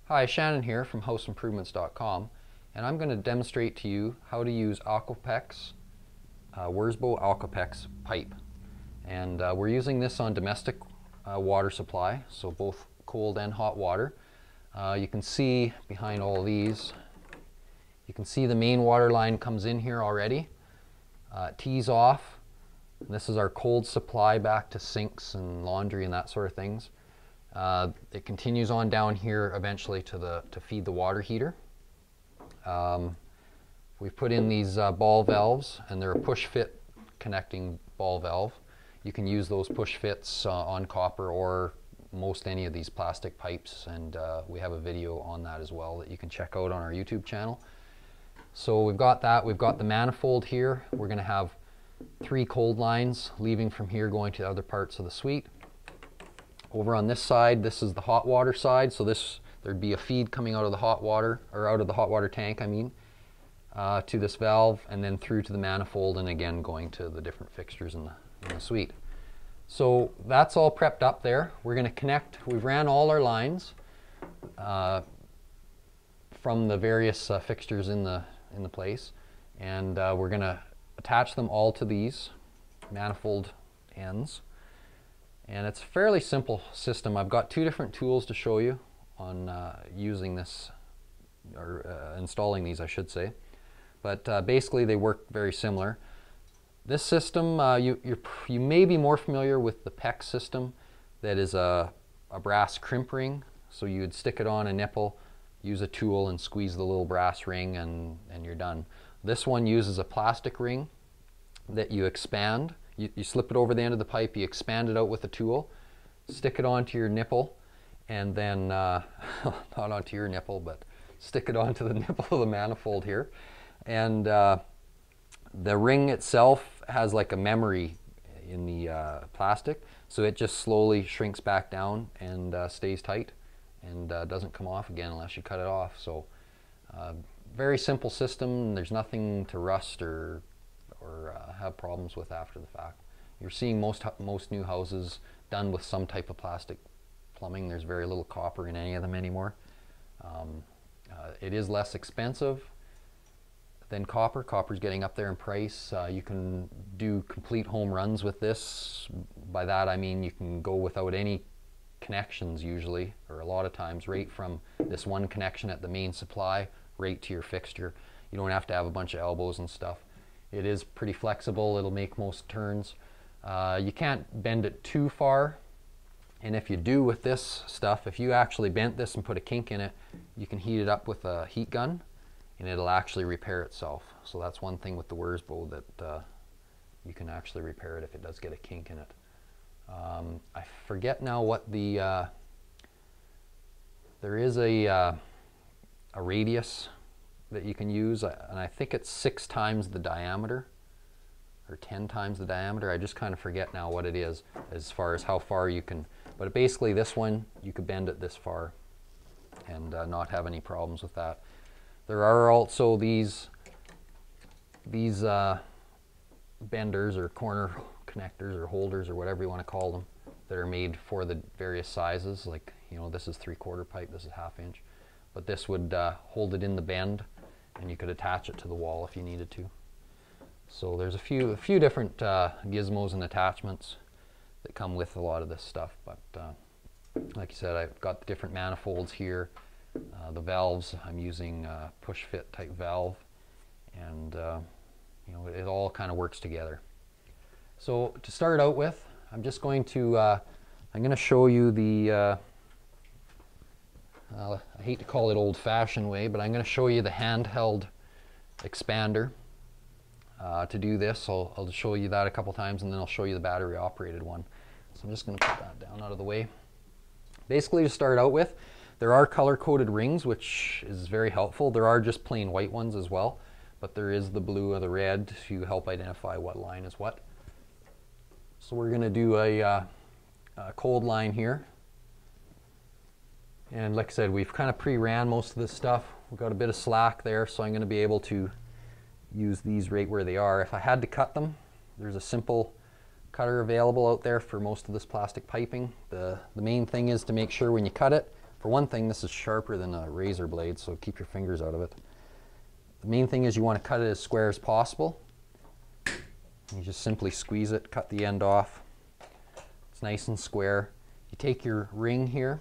Hi, Shannon here from houseimprovements.com, and I'm going to demonstrate to you how to use Aquapex, Wirsbo Aquapex pipe. And we're using this on domestic water supply, so both cold and hot water. You can see behind all these, you can see the main water line comes in here already. Tees off. And this is our cold supply back to sinks and laundry and that sort of things. It continues on down here eventually to feed the water heater. We've put in these ball valves, and they're a push fit connecting ball valve. You can use those push fits on copper or most any of these plastic pipes, and we have a video on that as well that you can check out on our YouTube channel. So we've got that. We've got the manifold here. We're going to have 3 cold lines leaving from here going to other parts of the suite. Over on this side, this is the hot water side, so there'd be a feed coming out of the hot water, or out of the hot water tank, I mean, to this valve, and then through to the manifold, and again going to the different fixtures in the suite. So that's all prepped up there. We're going to connect. We've ran all our lines from the various fixtures in the place, and we're going to attach them all to these manifold ends. And it's a fairly simple system. I've got 2 different tools to show you on using this, or installing these, I should say. But basically they work very similar. This system, you may be more familiar with the PEX system. That is a brass crimp ring. So you would stick it on a nipple, use a tool and squeeze the little brass ring, and you're done. This one uses a plastic ring that you expand. You slip it over the end of the pipe, you expand it out with a tool, stick it onto your nipple, and then, not onto your nipple, but stick it onto the nipple of the manifold here. And the ring itself has like a memory in the plastic, so it just slowly shrinks back down and stays tight and doesn't come off again unless you cut it off. So very simple system. There's nothing to rust or have problems with after the fact. You're seeing most new houses done with some type of plastic plumbing. There's very little copper in any of them anymore. It is less expensive than copper. Copper's getting up there in price. You can do complete home runs with this. By that I mean you can go without any connections usually, or a lot of times, right from this one connection at the main supply right to your fixture. You don't have to have a bunch of elbows and stuff. It is pretty flexible. It'll make most turns. You can't bend it too far, and if you do with this stuff, if you actually bent this and put a kink in it, you can heat it up with a heat gun and it'll actually repair itself. So that's one thing with the Wirsbo, that you can actually repair it if it does get a kink in it. I forget now what the there is a radius that you can use, and I think it's 6 times the diameter or 10 times the diameter. I just kind of forget now what it is as far as how far you can, but basically this one you could bend it this far and not have any problems with that. There are also these benders or corner connectors or holders or whatever you want to call them, that are made for the various sizes. Like, you know, this is 3/4 pipe, this is 1/2 inch, but this would hold it in the bend, and you could attach it to the wall if you needed to. So there's a few different gizmos and attachments that come with a lot of this stuff. But like I said, I've got the different manifolds here. The valves, I'm using push fit type valve, and you know, it all kind of works together. So to start out with, I'm just going to I'm going to show you the I hate to call it old-fashioned way, but I'm going to show you the handheld expander. To do this, I'll show you that a couple times, and then I'll show you the battery-operated one. So I'm just going to put that down out of the way. Basically, to start out with, there are color-coded rings, which is very helpful. There are just plain white ones as well, but there is the blue or the red to help identify what line is what. So we're going to do a cold line here. And like I said, we've kind of pre-ran most of this stuff. We've got a bit of slack there, so I'm going to be able to use these right where they are. If I had to cut them, there's a simple cutter available out there for most of this plastic piping. The main thing is to make sure when you cut it For one thing, this is sharper than a razor blade, so keep your fingers out of it. The main thing is you want to cut it as square as possible. You just simply squeeze it, cut the end off. It's nice and square. You take your ring here,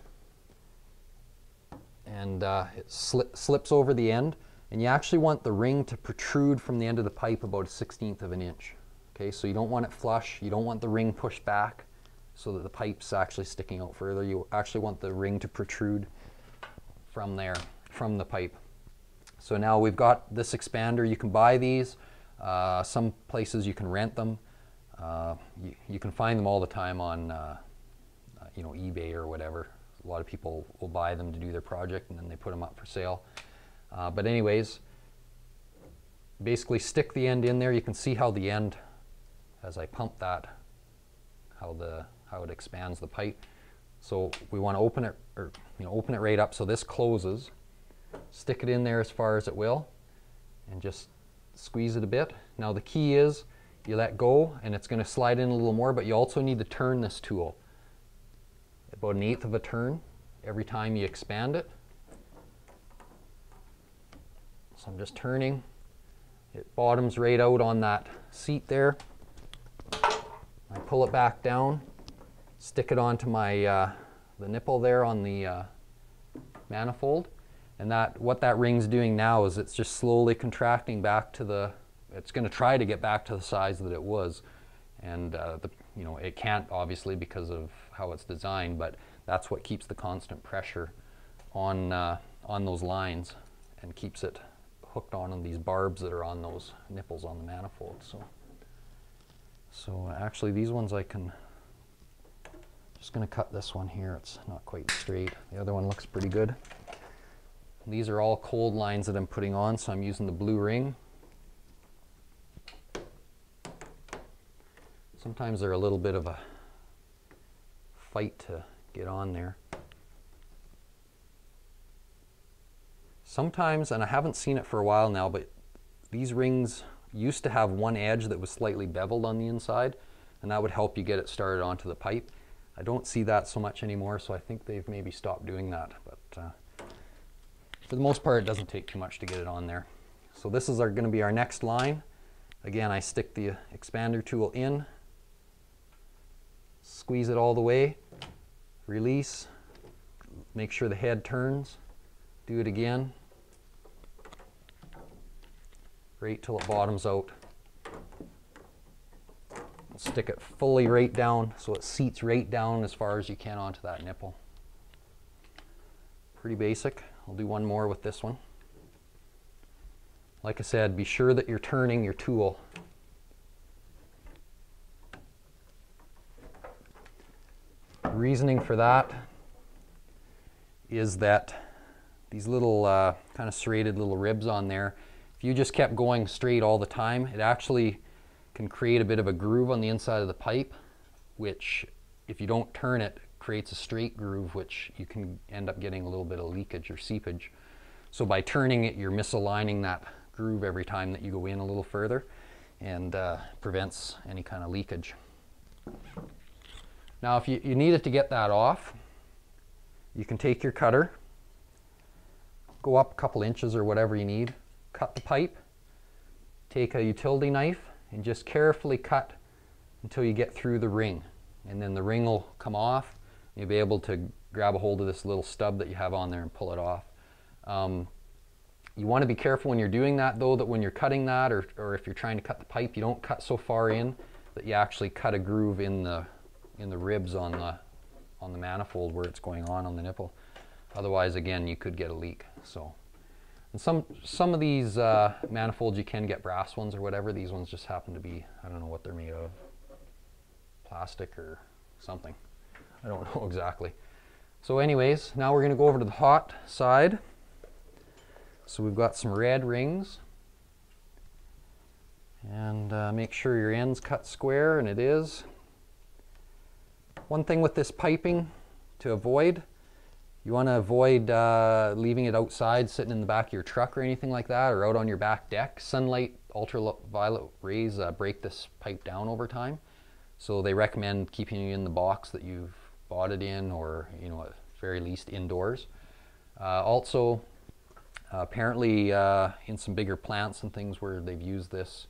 and it slips over the end, and you actually want the ring to protrude from the end of the pipe about 1/16 of an inch. Okay, so you don't want it flush, you don't want the ring pushed back so that the pipe's actually sticking out further. You actually want the ring to protrude from there, from the pipe. So now we've got this expander. You can buy these. Some places you can rent them. You can find them all the time on you know, eBay or whatever. A lot of people will buy them to do their project and then they put them up for sale. But anyways, basically stick the end in there. You can see how the end, as I pump that, how it expands the pipe. So we want to open it, or open it right up so this closes. Stick it in there as far as it will, and just squeeze it a bit. Now the key is you let go, and it's going to slide in a little more. But you also need to turn this tool about 1/8 of a turn every time you expand it. So I'm just turning. It bottoms right out on that seat there. I pull it back down, stick it onto my the nipple there on the manifold, and what that ring's doing now is it's just slowly contracting back to it's going to try to get back to the size that it was, and it can't, obviously, because of how it's designed, but that's what keeps the constant pressure on those lines and keeps it hooked on these barbs that are on those nipples on the manifold. So actually these ones just going to cut this one here. It's not quite straight. The other one looks pretty good. These are all cold lines that I'm putting on, so I'm using the blue ring. Sometimes they're a little bit of a fight to get on there. Sometimes, and I haven't seen it for a while now, but these rings used to have one edge that was slightly beveled on the inside, and that would help you get it started onto the pipe. I don't see that so much anymore, so I think they've maybe stopped doing that. But for the most part, it doesn't take too much to get it on there. So this is going to be our next line. Again, I stick the expander tool in, squeeze it all the way, release, make sure the head turns, do it again, right till it bottoms out. Stick it fully right down so it seats right down as far as you can onto that nipple. Pretty basic. I'll do one more with this one. Like I said, be sure that you're turning your tool. The reasoning for that is that these little kind of serrated little ribs on there, if you just kept going straight all the time, it actually can create a bit of a groove on the inside of the pipe, which, if you don't turn it, creates a straight groove, which you can end up getting a little bit of leakage or seepage. So by turning it, you're misaligning that groove every time that you go in a little further, and prevents any kind of leakage. Now if you needed to get that off, you can take your cutter, go up a couple inches or whatever you need, cut the pipe, take a utility knife, and just carefully cut until you get through the ring, and then the ring will come off. You'll be able to grab a hold of this little stub that you have on there and pull it off. You want to be careful when you're doing that, though, that when you're cutting that, or if you're trying to cut the pipe, you don't cut so far in that you actually cut a groove in the ribs on the manifold where it's going on the nipple. Otherwise, again, you could get a leak. So. And some of these manifolds, you can get brass ones or whatever. These ones just happen to be, I don't know what they're made of, plastic or something. I don't know exactly. So anyways, now we're going to go over to the hot side. So we've got some red rings. And make sure your end's cut square, and it is. One thing with this piping to avoid, you want to avoid leaving it outside, sitting in the back of your truck or anything like that, or out on your back deck. Sunlight, ultraviolet rays break this pipe down over time. So they recommend keeping it in the box that you've bought it in, or a very least indoors. Also, apparently in some bigger plants and things where they've used this,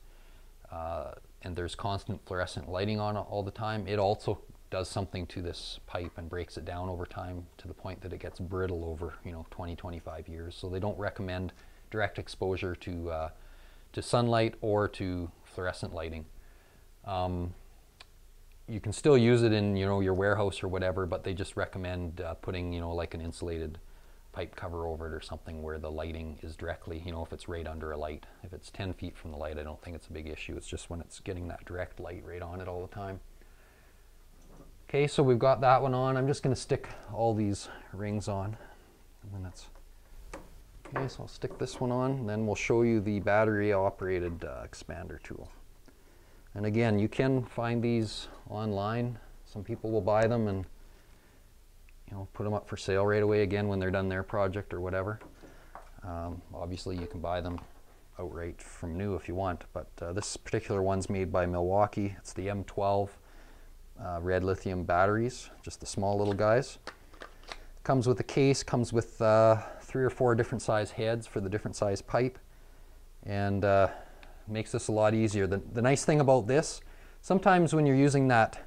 and there's constant fluorescent lighting on all the time, it also does something to this pipe and breaks it down over time to the point that it gets brittle over 20-25 years. So they don't recommend direct exposure to sunlight or to fluorescent lighting. You can still use it in your warehouse or whatever, but they just recommend putting like an insulated pipe cover over it or something where the lighting is directly, if it's right under a light. If it's 10 feet from the light, I don't think it's a big issue. It's just when it's getting that direct light right on it all the time. Okay, so we've got that one on. I'm just going to stick all these rings on. And then that's okay, so I'll stick this one on, and then we'll show you the battery operated expander tool. And again, you can find these online. Some people will buy them and put them up for sale right away again when they're done their project or whatever. Obviously you can buy them outright from new if you want, but this particular one's made by Milwaukee. It's the M12 red lithium batteries, just the small little guys. Comes with a case, comes with 3 or 4 different size heads for the different size pipe, and makes this a lot easier. The nice thing about this, sometimes when you're using that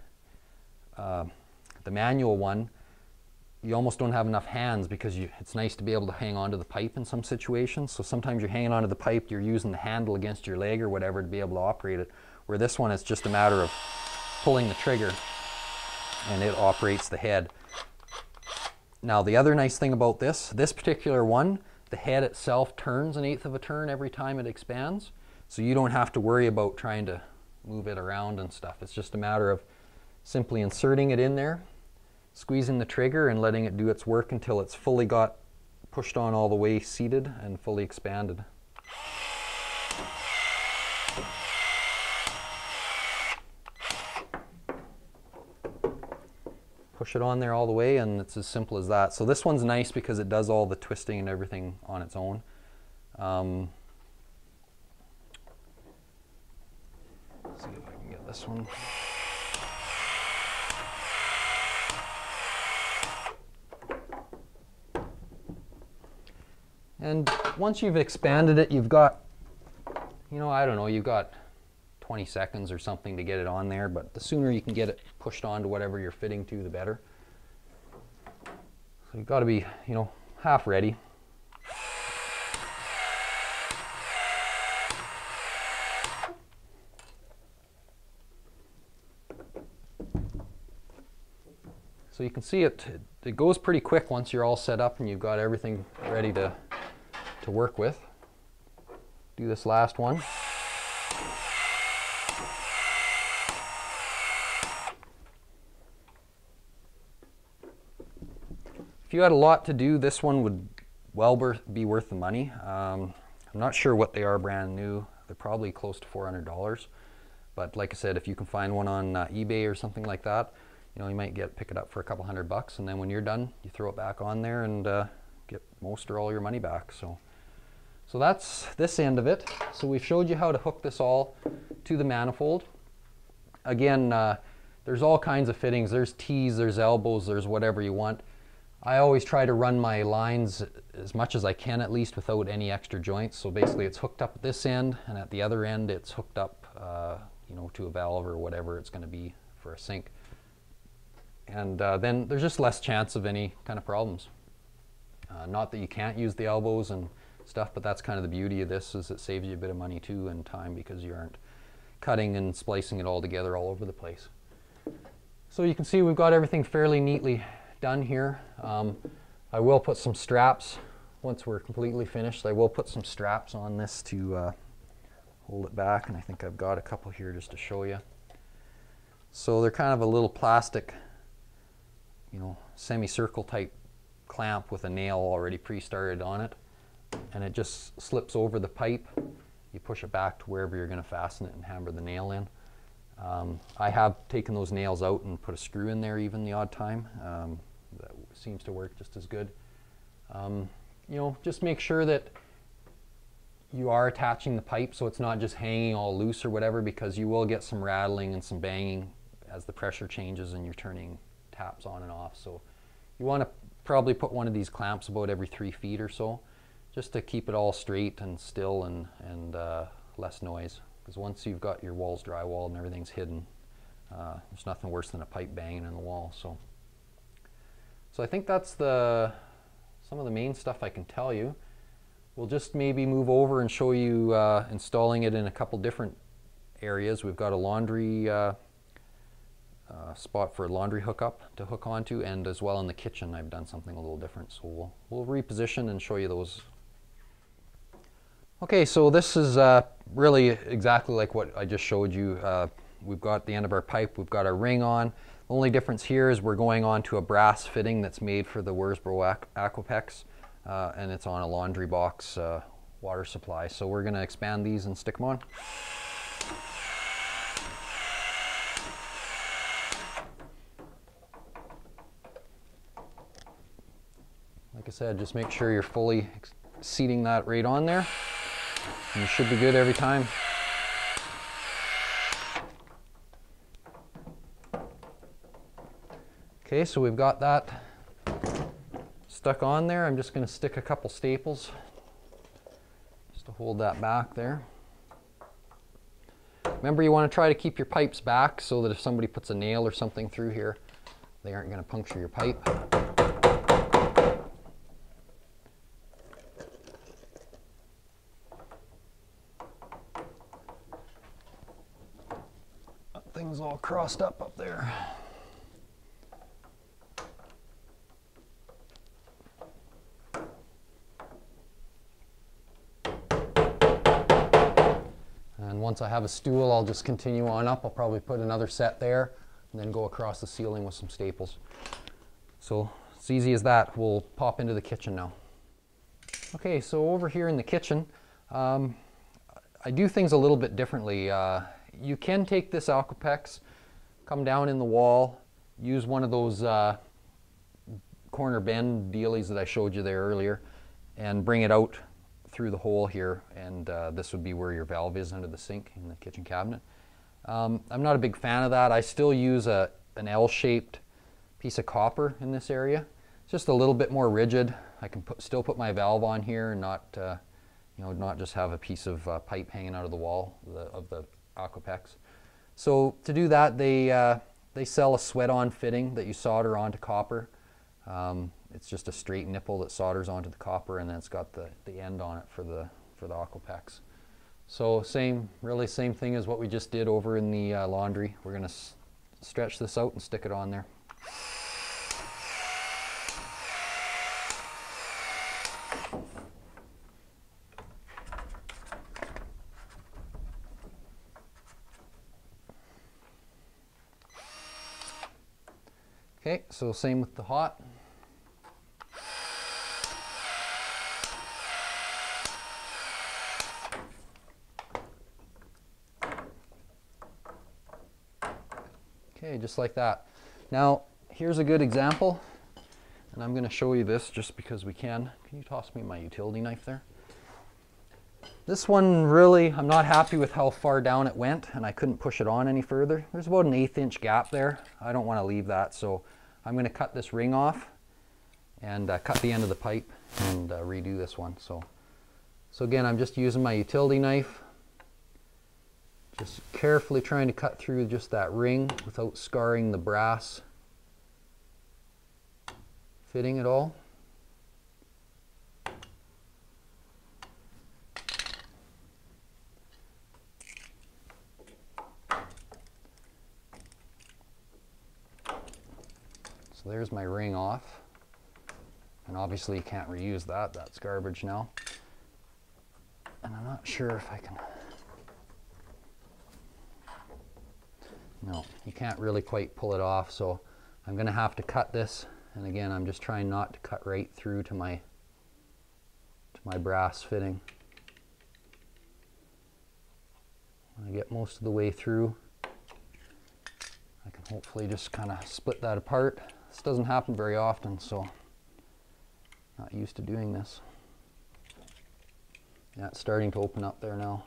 the manual one, you almost don't have enough hands because it's nice to be able to hang onto the pipe in some situations. So sometimes you're hanging onto the pipe, you're using the handle against your leg or whatever to be able to operate it. Where this one, it's just a matter of pulling the trigger and it operates the head. Now the other nice thing about this particular one, the head itself turns 1/8 of a turn every time it expands. So you don't have to worry about trying to move it around and stuff. It's just a matter of simply inserting it in there, squeezing the trigger and letting it do its work until it's fully got pushed on all the way, seated and fully expanded. Push it on there all the way and it's as simple as that. So this one's nice because it does all the twisting and everything on its own. Let's see if I can get this one. And once you've expanded it, you've got, I don't know, you've got 20 seconds or something to get it on there, but the sooner you can get it pushed onto whatever you're fitting to, the better. So you've got to be, half ready. So you can see it goes pretty quick once you're all set up and you've got everything ready to work with. Do this last one. If you had a lot to do, this one would well be worth the money. I'm not sure what they are brand new. They're probably close to $400. But like I said, if you can find one on eBay or something like that, you might pick it up for a couple $100, and then when you're done, you throw it back on there and get most or all your money back. So that's this end of it. So we've showed you how to hook this all to the manifold. Again, there's all kinds of fittings. There's T's, there's elbows, there's whatever you want. I always try to run my lines as much as I can, at least without any extra joints. So basically it's hooked up at this end, and at the other end it's hooked up to a valve or whatever it's going to be for a sink. And then there's just less chance of any kind of problems. Not that you can't use the elbows and stuff, but that's kind of the beauty of this, is it saves you a bit of money too and time, because you aren't cutting and splicing it all together all over the place. So you can see we've got everything fairly neatly done here. I will put some straps once we're completely finished. I will put some straps on this to hold it back, and I think I've got a couple here just to show you. So they're kind of a little plastic, semicircle type clamp with a nail already pre-started on it, and it just slips over the pipe. You push it back to wherever you're going to fasten it and hammer the nail in. I have taken those nails out and put a screw in there even the odd time. That seems to work just as good. Just make sure that you are attaching the pipe so it's not just hanging all loose or whatever, because you will get some rattling and some banging as the pressure changes and you're turning taps on and off. So you want to probably put one of these clamps about every 3 feet or so, just to keep it all straight and still and less noise. Because once you've got your walls drywalled and everything's hidden, there's nothing worse than a pipe banging in the wall. So I think that's some of the main stuff I can tell you. We'll just maybe move over and show you installing it in a couple different areas. We've got a laundry spot for a laundry hookup to hook onto, and as well in the kitchen I've done something a little different. So we'll reposition and show you those. Okay, so this is really exactly like what I just showed you. We've got the end of our pipe, we've got our ring on. The only difference here is we're going on to a brass fitting that's made for the Wirsbo Aquapex, and it's on a laundry box water supply. So we're going to expand these and stick them on. Like I said, just make sure you're fully seating that right on there, and you should be good every time. Okay, so we've got that stuck on there. I'm just going to stick a couple staples just to hold that back there. Remember, you want to try to keep your pipes back so that if somebody puts a nail or something through here, they aren't going to puncture your pipe. Things all crossed up there. And once I have a stool, I'll just continue on up. I'll probably put another set there and then go across the ceiling with some staples. So it's easy as that. We'll pop into the kitchen now. Okay, so over here in the kitchen, I do things a little bit differently. You can take this Aquapex, come down in the wall, use one of those corner bend dealies that I showed you there earlier, and bring it out through the hole here, and this would be where your valve is under the sink in the kitchen cabinet. I'm not a big fan of that. I still use an L-shaped piece of copper in this area. It's just a little bit more rigid. I can still put my valve on here and not, not just have a piece of pipe hanging out of the wall of the Aquapex. So to do that, they sell a sweat-on fitting that you solder onto copper. It's just a straight nipple that solders onto the copper, and then it's got the end on it for the Aquapex. So really same thing as what we just did over in the laundry. We're going to stretch this out and stick it on there. Okay, so same with the hot. Okay, just like that. Now, here's a good example, and I'm going to show you this just because we can. Can you toss me my utility knife there? This one really, I'm not happy with how far down it went, and I couldn't push it on any further. There's about an 1/8 inch gap there. I don't want to leave that, so I'm going to cut this ring off and cut the end of the pipe and redo this one. So again, I'm just using my utility knife, just carefully trying to cut through just that ring without scarring the brass fitting at all. So there's my ring off, and obviously you can't reuse that, that's garbage now. And I'm not sure if I can, no, you can't really quite pull it off, so I'm going to have to cut this, and again I'm just trying not to cut right through to my brass fitting. When I get most of the way through, I can hopefully just kind of split that apart. This doesn't happen very often, so not used to doing this. Yeah, it's starting to open up there now.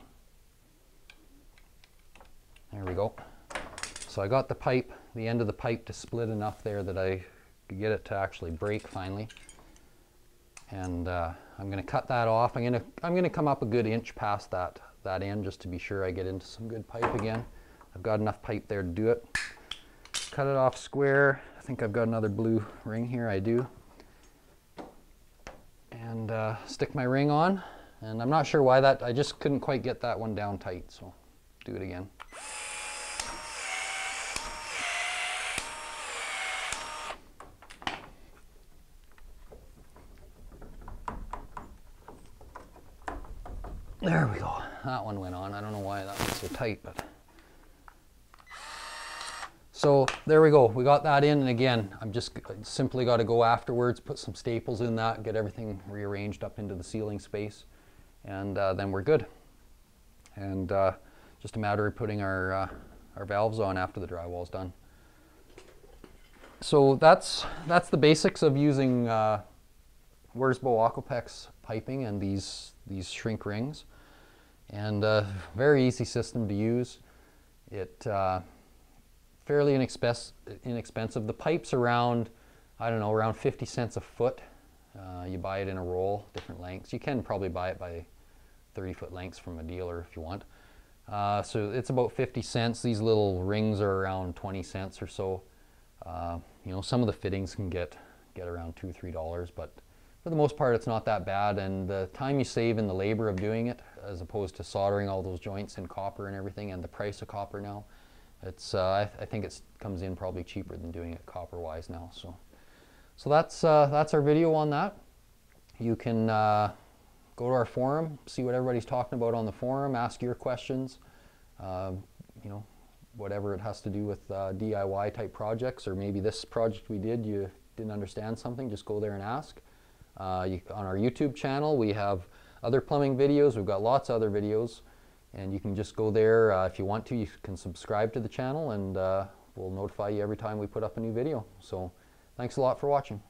There we go. So I got the pipe, the end of the pipe to split enough there that I to get it to actually break finally. And I'm going to cut that off. I'm going to come up a good inch past that end just to be sure I get into some good pipe again. I've got enough pipe there to do it. Cut it off square. I think I've got another blue ring here. I do. And stick my ring on. And I'm not sure why I just couldn't quite get that one down tight, so do it again. There we go. That one went on. I don't know why that was so tight, but. So there we go. We got that in, and again, I simply got to go afterwards, put some staples in that, get everything rearranged up into the ceiling space, and then we're good. And just a matter of putting our valves on after the drywall's done. So that's the basics of using Wirsbo Aquapex piping and these shrink rings. And very easy system to use. It fairly inexpensive. The pipe's around, I don't know, around 50 cents a foot. You buy it in a roll, different lengths. You can probably buy it by 30-foot lengths from a dealer if you want. So it's about 50 cents. These little rings are around 20 cents or so. You know, some of the fittings can get around $2 or $3, but for the most part, it's not that bad, and the time you save in the labor of doing it, as opposed to soldering all those joints in copper and everything, and the price of copper now, it's I think it comes in probably cheaper than doing it copper-wise now. So that's our video on that. You can go to our forum, see what everybody's talking about on the forum, ask your questions. You know, whatever it has to do with DIY type projects, or maybe this project we did, you didn't understand something, just go there and ask. On our YouTube channel, we have other plumbing videos. We've got lots of other videos, and you can just go there. If you want to, you can subscribe to the channel, and we'll notify you every time we put up a new video. So thanks a lot for watching.